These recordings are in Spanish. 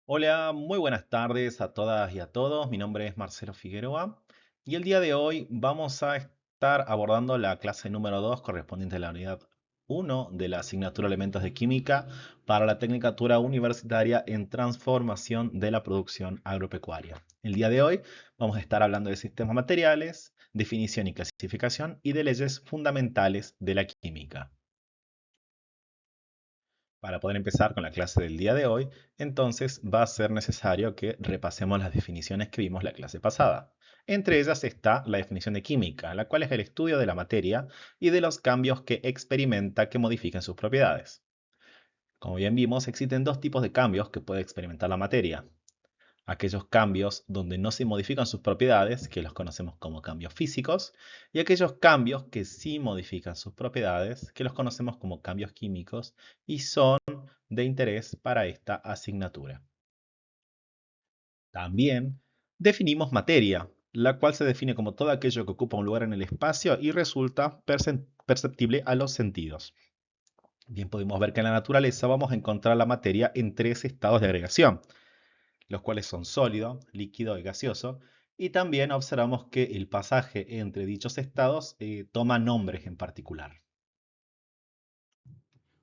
Hola, muy buenas tardes a todas y a todos. Mi nombre es Marcelo Figueroa y el día de hoy vamos a estar abordando la clase número 2 correspondiente a la unidad uno de la asignatura Elementos de Química para la Tecnicatura Universitaria en Transformación de la Producción Agropecuaria. El día de hoy vamos a estar hablando de sistemas materiales, definición y clasificación y de leyes fundamentales de la química. Para poder empezar con la clase del día de hoy, entonces va a ser necesario que repasemos las definiciones que vimos la clase pasada. Entre ellas está la definición de química, la cual es el estudio de la materia y de los cambios que experimenta que modifiquen sus propiedades. Como bien vimos, existen dos tipos de cambios que puede experimentar la materia: aquellos cambios donde no se modifican sus propiedades, que los conocemos como cambios físicos, y aquellos cambios que sí modifican sus propiedades, que los conocemos como cambios químicos y son de interés para esta asignatura. También definimos materia, la cual se define como todo aquello que ocupa un lugar en el espacio y resulta perceptible a los sentidos. Bien, podemos ver que en la naturaleza vamos a encontrar la materia en tres estados de agregación, los cuales son sólido, líquido y gaseoso, y también observamos que el pasaje entre dichos estados toma nombres en particular.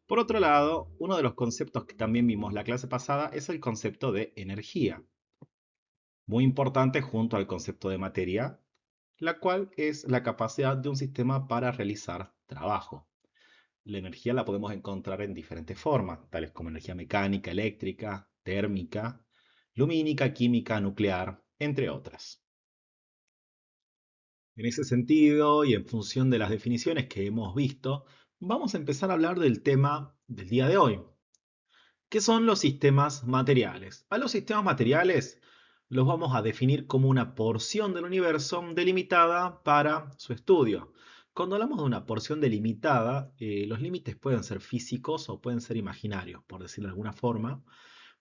Por otro lado, uno de los conceptos que también vimos la clase pasada es el concepto de energía, muy importante junto al concepto de materia, la cual es la capacidad de un sistema para realizar trabajo. La energía la podemos encontrar en diferentes formas, tales como energía mecánica, eléctrica, térmica, lumínica, química, nuclear, entre otras. En ese sentido, y en función de las definiciones que hemos visto, vamos a empezar a hablar del tema del día de hoy, que son los sistemas materiales. A los sistemas materiales los vamos a definir como una porción del universo delimitada para su estudio. Cuando hablamos de una porción delimitada, los límites pueden ser físicos o pueden ser imaginarios, por decirlo de alguna forma.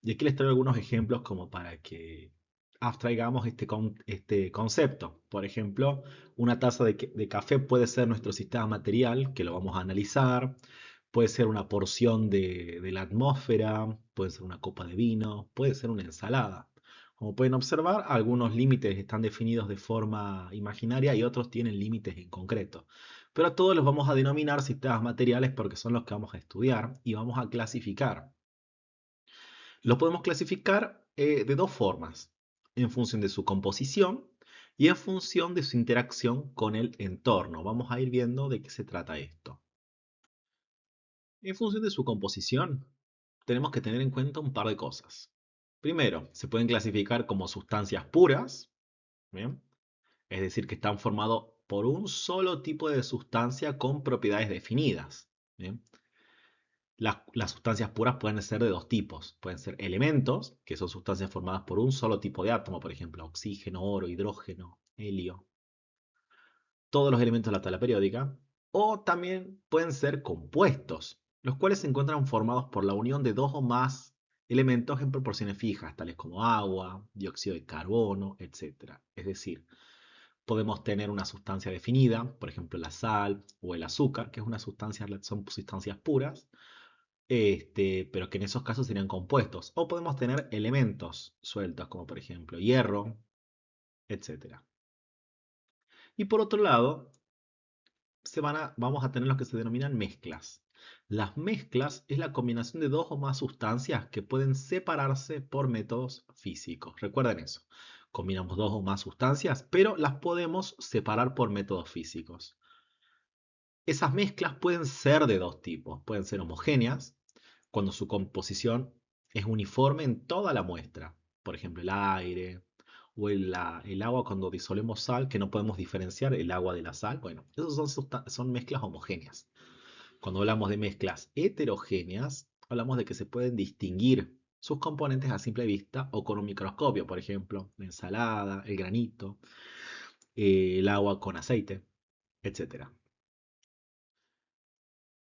Y aquí les traigo algunos ejemplos como para que abstraigamos este concepto. Por ejemplo, una taza de café puede ser nuestro sistema material, que lo vamos a analizar. Puede ser una porción de la atmósfera, puede ser una copa de vino, puede ser una ensalada. Como pueden observar, algunos límites están definidos de forma imaginaria y otros tienen límites en concreto. Pero a todos los vamos a denominar sistemas materiales porque son los que vamos a estudiar y vamos a clasificar. Lo podemos clasificar de dos formas: en función de su composición y en función de su interacción con el entorno. Vamos a ir viendo de qué se trata esto. En función de su composición, tenemos que tener en cuenta un par de cosas. Primero, se pueden clasificar como sustancias puras, ¿bien? Es decir, que están formados por un solo tipo de sustancia con propiedades definidas, ¿bien? Las sustancias puras pueden ser de dos tipos. Pueden ser elementos, que son sustancias formadas por un solo tipo de átomo, por ejemplo, oxígeno, oro, hidrógeno, helio, todos los elementos de la tabla periódica. O también pueden ser compuestos, los cuales se encuentran formados por la unión de dos o más elementos en proporciones fijas, tales como agua, dióxido de carbono, etc. Es decir, podemos tener una sustancia definida, por ejemplo la sal o el azúcar, que es una sustancia, son sustancias puras, pero que en esos casos serían compuestos. O podemos tener elementos sueltos, como por ejemplo hierro, etcétera. Y por otro lado, vamos a tener los que se denominan mezclas. Las mezclas es la combinación de dos o más sustancias que pueden separarse por métodos físicos. Recuerden eso. Combinamos dos o más sustancias, pero las podemos separar por métodos físicos. Esas mezclas pueden ser de dos tipos. Pueden ser homogéneas, cuando su composición es uniforme en toda la muestra. Por ejemplo, el aire o el agua cuando disolvemos sal, que no podemos diferenciar el agua de la sal. Bueno, esas son mezclas homogéneas. Cuando hablamos de mezclas heterogéneas, hablamos de que se pueden distinguir sus componentes a simple vista o con un microscopio. Por ejemplo, la ensalada, el granito, el agua con aceite, etcétera.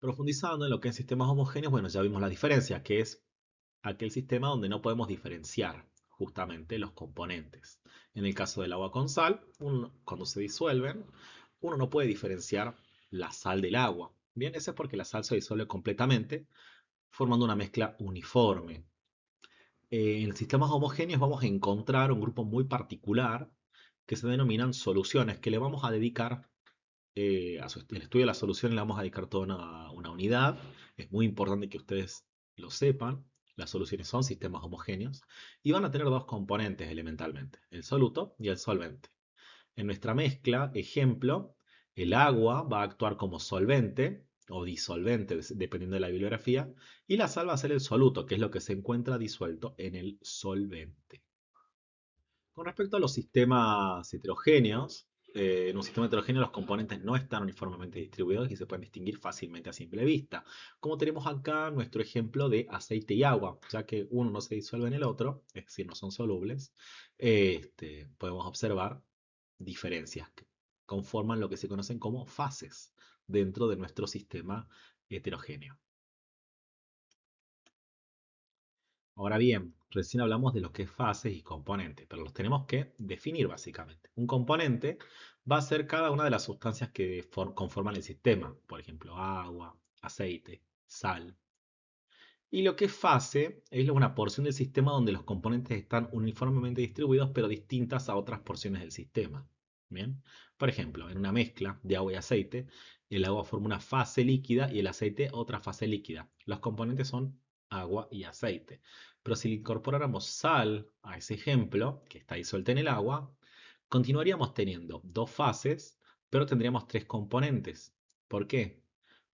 Profundizando en lo que es sistemas homogéneos, bueno, ya vimos la diferencia, que es aquel sistema donde no podemos diferenciar justamente los componentes. En el caso del agua con sal, cuando se disuelven, uno no puede diferenciar la sal del agua. Bien, eso es porque la sal se disuelve completamente, formando una mezcla uniforme. En sistemas homogéneos vamos a encontrar un grupo muy particular que se denominan soluciones, que le vamos a dedicar, el estudio de las soluciones le vamos a dedicar toda una unidad. Es muy importante que ustedes lo sepan. Las soluciones son sistemas homogéneos y van a tener dos componentes elementalmente, el soluto y el solvente. En nuestra mezcla, ejemplo, el agua va a actuar como solvente o disolvente, dependiendo de la bibliografía, y la sal va a ser el soluto, que es lo que se encuentra disuelto en el solvente. Con respecto a los sistemas heterogéneos, en un sistema heterogéneo los componentes no están uniformemente distribuidos y se pueden distinguir fácilmente a simple vista. Como tenemos acá nuestro ejemplo de aceite y agua, ya que uno no se disuelve en el otro, es decir, no son solubles, podemos observar diferencias que conforman lo que se conocen como fases dentro de nuestro sistema heterogéneo. Ahora bien, recién hablamos de lo que es fases y componentes, pero los tenemos que definir básicamente. Un componente va a ser cada una de las sustancias que conforman el sistema, por ejemplo, agua, aceite, sal. Y lo que es fase es una porción del sistema donde los componentes están uniformemente distribuidos, pero distintas a otras porciones del sistema. Bien. Por ejemplo, en una mezcla de agua y aceite, el agua forma una fase líquida y el aceite otra fase líquida. Los componentes son agua y aceite. Pero si le incorporáramos sal a ese ejemplo, que está disuelta en el agua, continuaríamos teniendo dos fases, pero tendríamos tres componentes. ¿Por qué?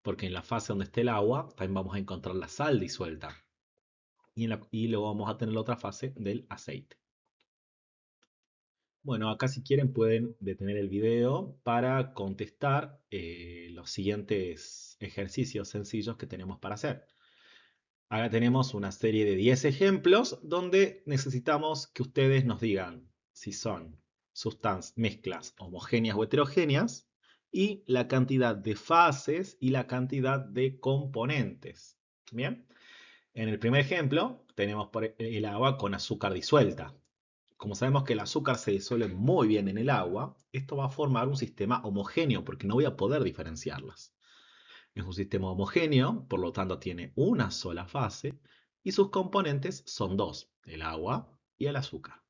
Porque en la fase donde esté el agua también vamos a encontrar la sal disuelta y luego vamos a tener la otra fase del aceite. Bueno, acá si quieren pueden detener el video para contestar los siguientes ejercicios sencillos que tenemos para hacer. Acá tenemos una serie de 10 ejemplos donde necesitamos que ustedes nos digan si son mezclas homogéneas o heterogéneas y la cantidad de fases y la cantidad de componentes. Bien, en el primer ejemplo tenemos el agua con azúcar disuelta. Como sabemos que el azúcar se disuelve muy bien en el agua, esto va a formar un sistema homogéneo porque no voy a poder diferenciarlas. Es un sistema homogéneo, por lo tanto tiene una sola fase y sus componentes son dos, el agua y el azúcar.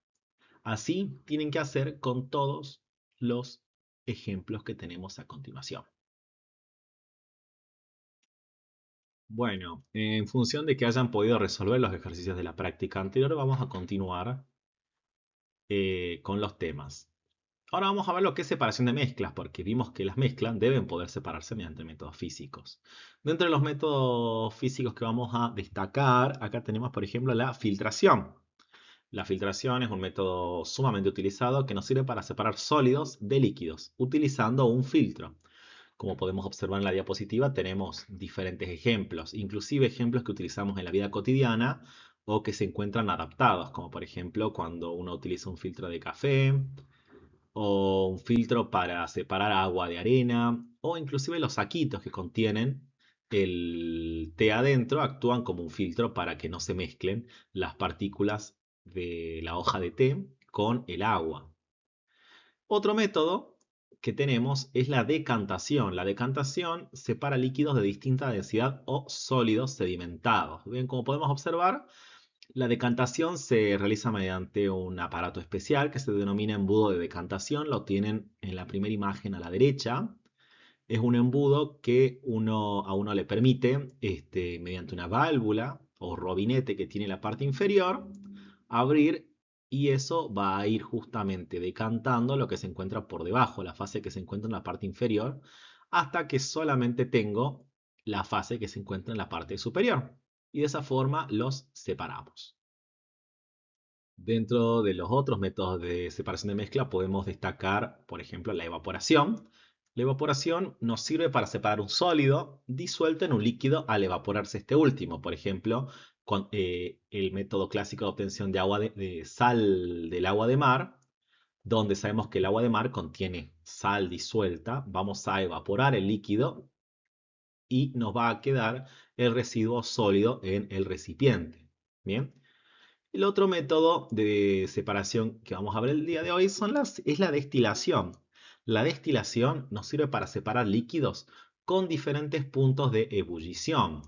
Así tienen que hacer con todos los ejemplos que tenemos a continuación. Bueno, en función de que hayan podido resolver los ejercicios de la práctica anterior, vamos a continuar con los temas. Ahora vamos a ver lo que es separación de mezclas, porque vimos que las mezclas deben poder separarse mediante métodos físicos. Dentro de los métodos físicos que vamos a destacar, acá tenemos por ejemplo la filtración. La filtración es un método sumamente utilizado que nos sirve para separar sólidos de líquidos, utilizando un filtro. Como podemos observar en la diapositiva, tenemos diferentes ejemplos, inclusive ejemplos que utilizamos en la vida cotidiana o que se encuentran adaptados, como por ejemplo cuando uno utiliza un filtro de café, o un filtro para separar agua de arena, o inclusive los saquitos que contienen el té adentro actúan como un filtro para que no se mezclen las partículas de la hoja de té con el agua. Otro método que tenemos es la decantación. La decantación separa líquidos de distinta densidad o sólidos sedimentados. Bien, como podemos observar, la decantación se realiza mediante un aparato especial que se denomina embudo de decantación. Lo tienen en la primera imagen a la derecha. Es un embudo que a uno le permite, mediante una válvula o robinete que tiene la parte inferior, abrir y eso va a ir justamente decantando lo que se encuentra por debajo, la fase que se encuentra en la parte inferior, hasta que solamente tengo la fase que se encuentra en la parte superior. Y de esa forma los separamos. Dentro de los otros métodos de separación de mezcla podemos destacar, por ejemplo, la evaporación. La evaporación nos sirve para separar un sólido disuelto en un líquido al evaporarse este último. Por ejemplo, con el método clásico de obtención de agua de sal del agua de mar, donde sabemos que el agua de mar contiene sal disuelta, vamos a evaporar el líquido y nos va a quedar el residuo sólido en el recipiente. Bien. El otro método de separación que vamos a ver el día de hoy es la destilación. La destilación nos sirve para separar líquidos con diferentes puntos de ebullición.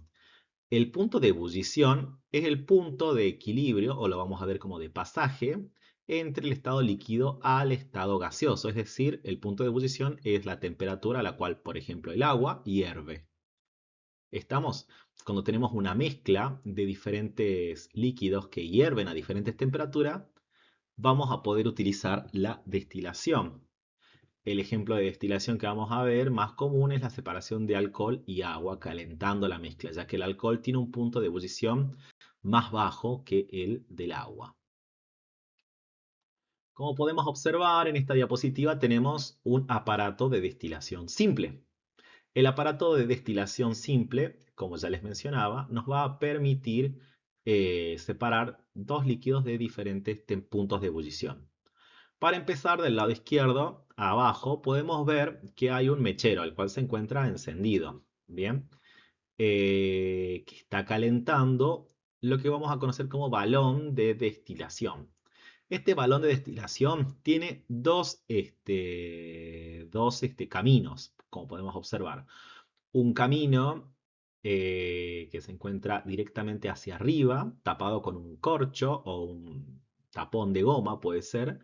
El punto de ebullición es el punto de equilibrio, o lo vamos a ver como de pasaje, entre el estado líquido al estado gaseoso. Es decir, el punto de ebullición es la temperatura a la cual, por ejemplo, el agua hierve. ¿Estamos? Cuando tenemos una mezcla de diferentes líquidos que hierven a diferentes temperaturas, vamos a poder utilizar la destilación. El ejemplo de destilación que vamos a ver más común es la separación de alcohol y agua calentando la mezcla, ya que el alcohol tiene un punto de ebullición más bajo que el del agua. Como podemos observar en esta diapositiva tenemos un aparato de destilación simple. El aparato de destilación simple, como ya les mencionaba, nos va a permitir separar dos líquidos de diferentes puntos de ebullición. Para empezar, del lado izquierdo, abajo, podemos ver que hay un mechero, el cual se encuentra encendido. Bien, que está calentando lo que vamos a conocer como balón de destilación. Este balón de destilación tiene dos caminos, como podemos observar. Un camino que se encuentra directamente hacia arriba, tapado con un corcho o un tapón de goma, puede ser,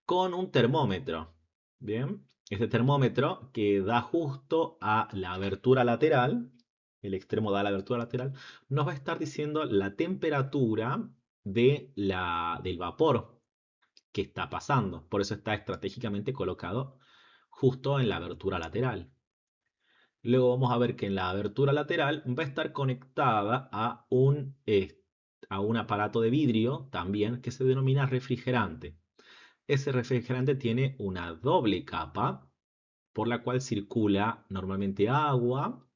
con un termómetro. Bien, este termómetro que da justo a la abertura lateral, el extremo da a la abertura lateral, nos va a estar diciendo la temperatura del vapor que está pasando. Por eso está estratégicamente colocado justo en la abertura lateral. Luego vamos a ver que en la abertura lateral va a estar conectada a un aparato de vidrio también que se denomina refrigerante. Ese refrigerante tiene una doble capa por la cual circula normalmente agua,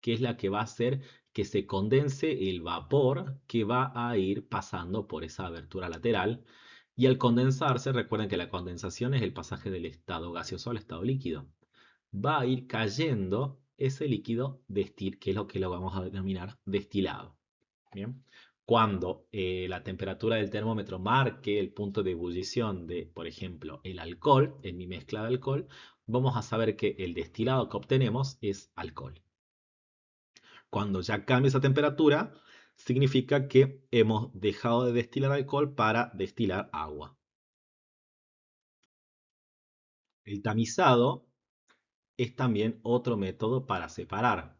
que es la que va a hacer que se condense el vapor que va a ir pasando por esa abertura lateral. Y al condensarse, recuerden que la condensación es el pasaje del estado gaseoso al estado líquido. Va a ir cayendo ese líquido que es lo que lo vamos a denominar destilado. Bien. Cuando la temperatura del termómetro marque el punto de ebullición de, por ejemplo, el alcohol, en mi mezcla de alcohol, vamos a saber que el destilado que obtenemos es alcohol. Cuando ya cambia esa temperatura, significa que hemos dejado de destilar alcohol para destilar agua. El tamizado es también otro método para separar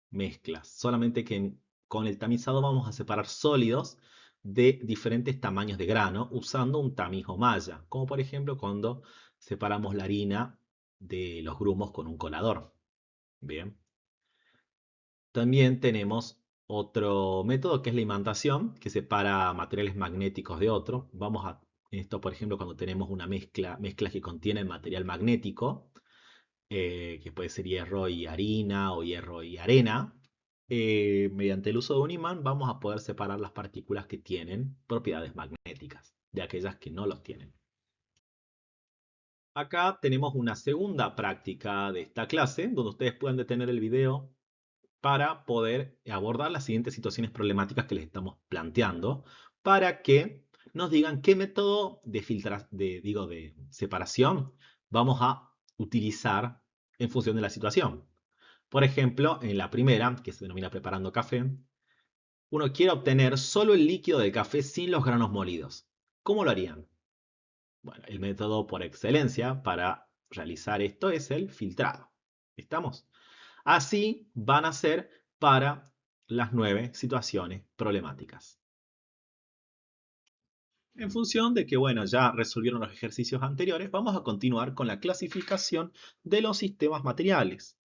mezclas, solamente que con el tamizado vamos a separar sólidos de diferentes tamaños de grano usando un tamiz o malla, como por ejemplo cuando separamos la harina de los grumos con un colador. Bien. También tenemos otro método que es la imantación, que separa materiales magnéticos de otro. Vamos a esto, por ejemplo, cuando tenemos una mezclas que contienen material magnético, que puede ser hierro y harina o hierro y arena, mediante el uso de un imán vamos a poder separar las partículas que tienen propiedades magnéticas de aquellas que no los tienen. Acá tenemos una segunda práctica de esta clase, donde ustedes pueden detener el video para poder abordar las siguientes situaciones problemáticas que les estamos planteando, para que nos digan qué método de separación vamos a utilizar en función de la situación. Por ejemplo, en la primera, que se denomina preparando café, uno quiere obtener solo el líquido del café sin los granos molidos. ¿Cómo lo harían? Bueno, el método por excelencia para realizar esto es el filtrado. ¿Estamos? Así van a ser para las 9 situaciones problemáticas. En función de que, bueno, ya resolvieron los ejercicios anteriores, vamos a continuar con la clasificación de los sistemas materiales.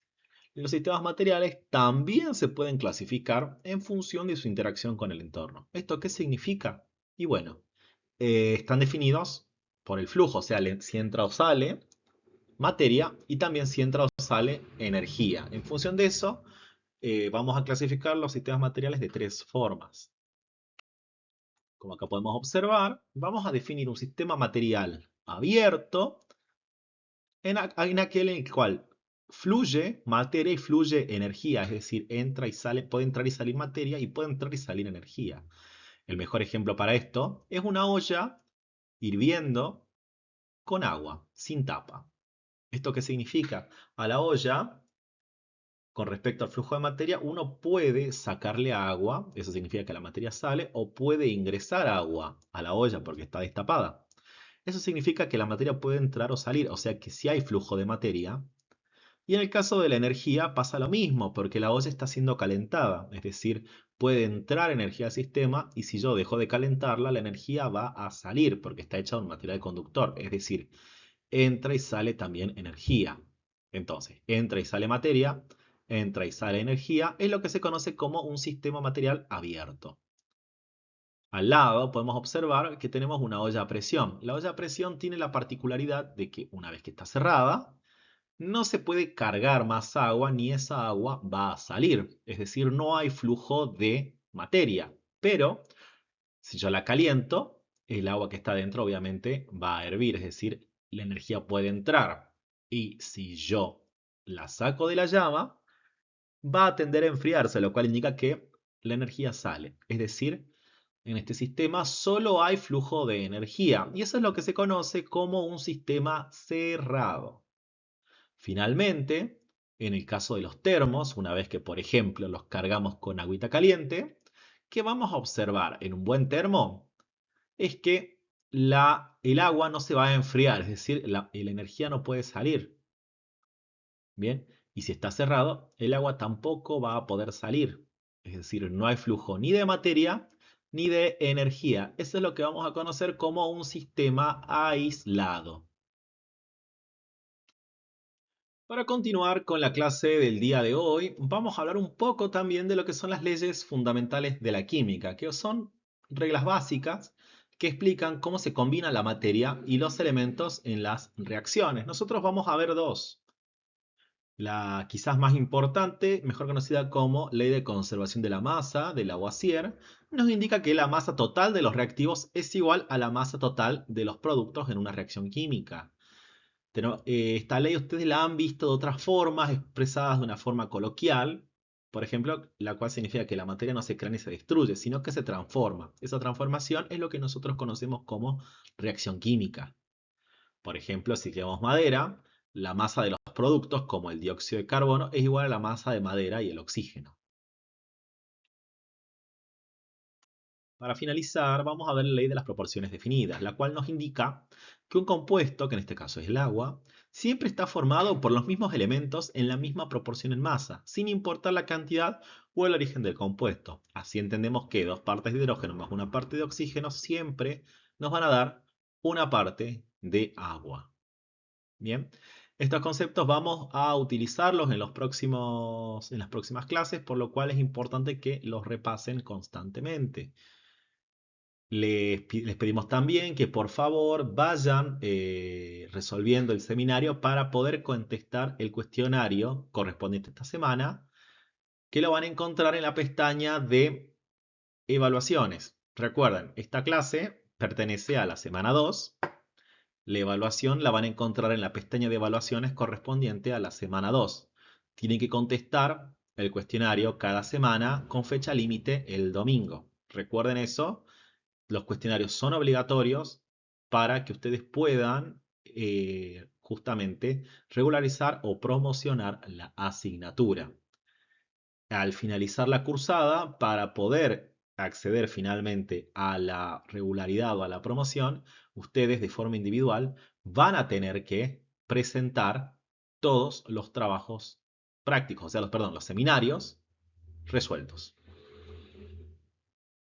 Los sistemas materiales también se pueden clasificar en función de su interacción con el entorno. ¿Esto qué significa? Y bueno, están definidos por el flujo, o sea, si entra o sale materia y también si entra o sale energía. En función de eso, vamos a clasificar los sistemas materiales de tres formas. Como acá podemos observar, vamos a definir un sistema material abierto en aquel en el cual fluye materia y fluye energía, es decir, entra y sale, puede entrar y salir materia y puede entrar y salir energía. El mejor ejemplo para esto es una olla hirviendo con agua, sin tapa. ¿Esto qué significa? A la olla, con respecto al flujo de materia, uno puede sacarle agua, eso significa que la materia sale, o puede ingresar agua a la olla porque está destapada. Eso significa que la materia puede entrar o salir, o sea que si hay flujo de materia. Y en el caso de la energía pasa lo mismo, porque la olla está siendo calentada, es decir, puede entrar energía al sistema y si yo dejo de calentarla, la energía va a salir porque está hecha de un material conductor, es decir, entra y sale también energía. Entonces, entra y sale materia, entra y sale energía, es lo que se conoce como un sistema material abierto. Al lado podemos observar que tenemos una olla a presión. La olla a presión tiene la particularidad de que una vez que está cerrada, no se puede cargar más agua ni esa agua va a salir. Es decir, no hay flujo de materia. Pero si yo la caliento, el agua que está dentro obviamente va a hervir. Es decir, la energía puede entrar. Y si yo la saco de la llama, va a tender a enfriarse, lo cual indica que la energía sale. Es decir, en este sistema solo hay flujo de energía. Y eso es lo que se conoce como un sistema cerrado. Finalmente, en el caso de los termos, una vez que por ejemplo los cargamos con agüita caliente, ¿qué vamos a observar en un buen termo? Es que el agua no se va a enfriar, es decir, la energía no puede salir. Bien, y si está cerrado, el agua tampoco va a poder salir. Es decir, no hay flujo ni de materia ni de energía. Eso es lo que vamos a conocer como un sistema aislado. Para continuar con la clase del día de hoy, vamos a hablar un poco también de lo que son las leyes fundamentales de la química, que son reglas básicas que explican cómo se combina la materia y los elementos en las reacciones. Nosotros vamos a ver dos. La quizás más importante, mejor conocida como ley de conservación de la masa de Lavoisier, nos indica que la masa total de los reactivos es igual a la masa total de los productos en una reacción química. Esta ley ustedes la han visto de otras formas, expresadas de una forma coloquial, por ejemplo, la cual significa que la materia no se crea ni se destruye, sino que se transforma. Esa transformación es lo que nosotros conocemos como reacción química. Por ejemplo, si queremos madera, la masa de los productos, como el dióxido de carbono, es igual a la masa de madera y el oxígeno. Para finalizar, vamos a ver la ley de las proporciones definidas, la cual nos indica que un compuesto, que en este caso es el agua, siempre está formado por los mismos elementos en la misma proporción en masa, sin importar la cantidad o el origen del compuesto. Así entendemos que dos partes de hidrógeno más una parte de oxígeno siempre nos van a dar una parte de agua. Bien, estos conceptos vamos a utilizarlos en en las próximas clases, por lo cual es importante que los repasen constantemente. Les pedimos también que por favor vayan resolviendo el seminario para poder contestar el cuestionario correspondiente a esta semana, que lo van a encontrar en la pestaña de evaluaciones. Recuerden, esta clase pertenece a la semana 2. La evaluación la van a encontrar en la pestaña de evaluaciones correspondiente a la semana 2. Tienen que contestar el cuestionario cada semana con fecha límite el domingo. Recuerden eso. Los cuestionarios son obligatorios para que ustedes puedan justamente regularizar o promocionar la asignatura. Al finalizar la cursada, para poder acceder finalmente a la regularidad o a la promoción, ustedes de forma individual van a tener que presentar todos los trabajos prácticos, o sea, los seminarios resueltos.